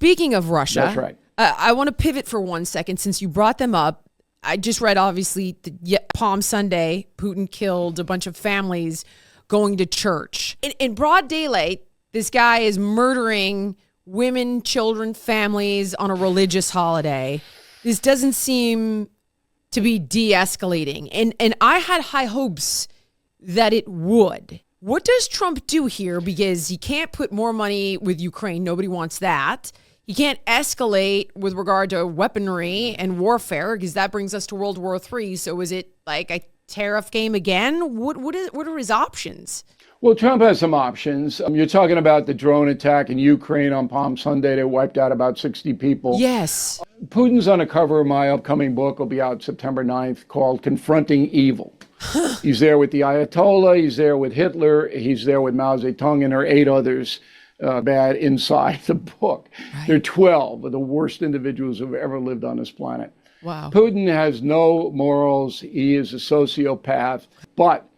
Speaking of Russia, That's right. I want to pivot for 1 second since you brought them up. I just read, obviously, Palm Sunday, Putin killed a bunch of families going to church. In broad daylight, this guy is murdering women, children, families on a religious holiday. This doesn't seem to be de-escalating. And I had high hopes that it would. What does Trump do here? Because he can't put more money with Ukraine. Nobody wants that. He can't escalate with regard to weaponry and warfare because that brings us to World War III. So is it like a tariff game again? What are his options? Well, Trump has some options. You're talking about the drone attack in Ukraine on Palm Sunday that wiped out about 60 people. Yes. Putin's on the cover of my upcoming book. It'll be out September 9th, called Confronting Evil. He's there with the Ayatollah. He's there with Hitler. He's there with Mao Zedong, and there are 8 others bad inside the book. Right. They're 12 of the worst individuals who've ever lived on this planet. Wow. Putin has no morals. He is a sociopath, but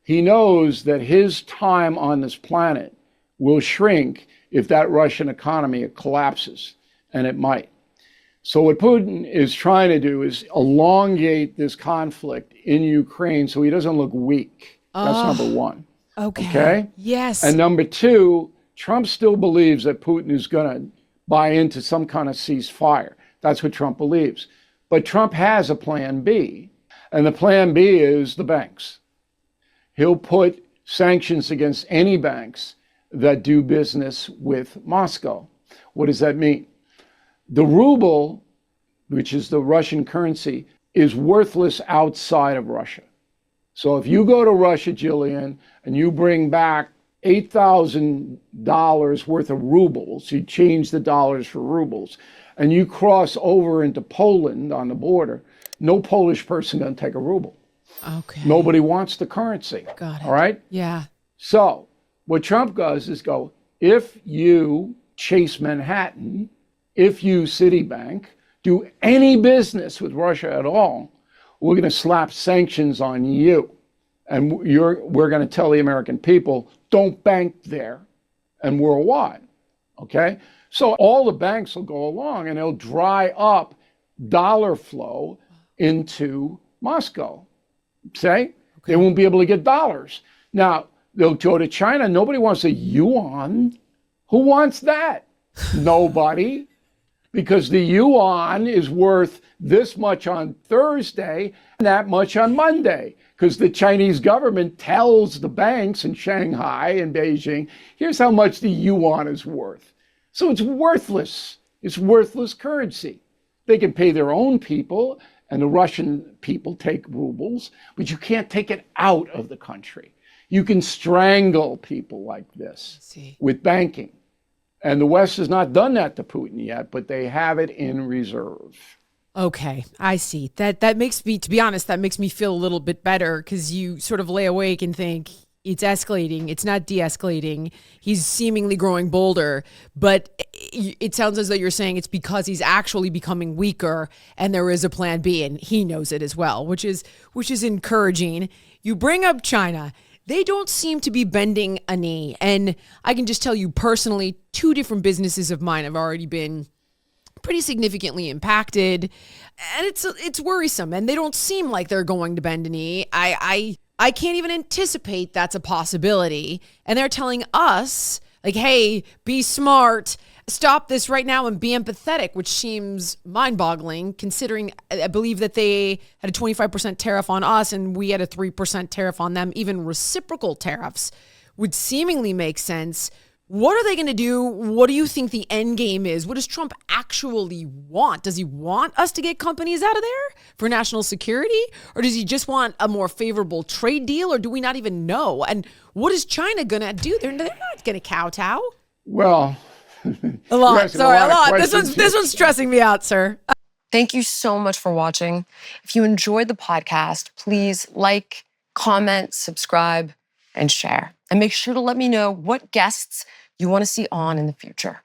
he knows that his time on this planet will shrink if that Russian economy collapses, and it might. So what Putin is trying to do is elongate this conflict in Ukraine so he doesn't look weak. That's number one. Okay? Yes. And number two, Trump still believes that Putin is going to buy into some kind of ceasefire. That's what Trump believes. But Trump has a plan B, and the plan B is the banks. He'll put sanctions against any banks that do business with Moscow. What does that mean? The ruble, which is the Russian currency, is worthless outside of Russia. So if you go to Russia, Jillian, and you bring back $8,000 worth of rubles, you change the dollars for rubles, and you cross over into Poland on the border, no Polish person going to take a ruble. Okay. Nobody wants the currency. Got it. All right? Yeah. So what Trump does is go, if you Chase Manhattan, if you Citibank do any business with Russia at all, we're going to slap sanctions on you. And we're going to tell the American people, don't bank there and worldwide. Okay? So all the banks will go along and they'll dry up dollar flow into Moscow. Say, they won't be able to get dollars. Now, they'll go to China. Nobody wants a yuan. Who wants that? Nobody. Because the yuan is worth this much on Thursday and that much on Monday. Because the Chinese government tells the banks in Shanghai and Beijing, here's how much the yuan is worth. So it's worthless. It's worthless currency. They can pay their own people, and the Russian people take rubles, but you can't take it out of the country. You can strangle people like this with banking. And the West has not done that to Putin yet, but they have it in reserve. Okay, I see. That makes me, to be honest, that makes me feel a little bit better because you sort of lay awake and think it's escalating. It's not de-escalating. He's seemingly growing bolder, but it sounds as though you're saying it's because he's actually becoming weaker and there is a plan B and he knows it as well, which is encouraging. You bring up China. They don't seem to be bending a knee. And I can just tell you personally, 2 different businesses of mine have already been pretty significantly impacted. And it's worrisome. And they don't seem like they're going to bend a knee. I can't even anticipate that's a possibility. And they're telling us, like, hey, be smart. Stop this right now and be empathetic, which seems mind-boggling considering I believe that they had a 25% tariff on us and we had a 3% tariff on them. Even reciprocal tariffs would seemingly make sense. What are they going to do? What do you think the end game is? What does Trump actually want? Does he want us to get companies out of there for national security? Or does he just want a more favorable trade deal? Or do we not even know? And what is China going to do? They're not going to kowtow. Well... a lot. Sorry, a lot. This one's stressing me out, sir. Thank you so much for watching. If you enjoyed the podcast, please like, comment, subscribe, and share. And make sure to let me know what guests you want to see on in the future.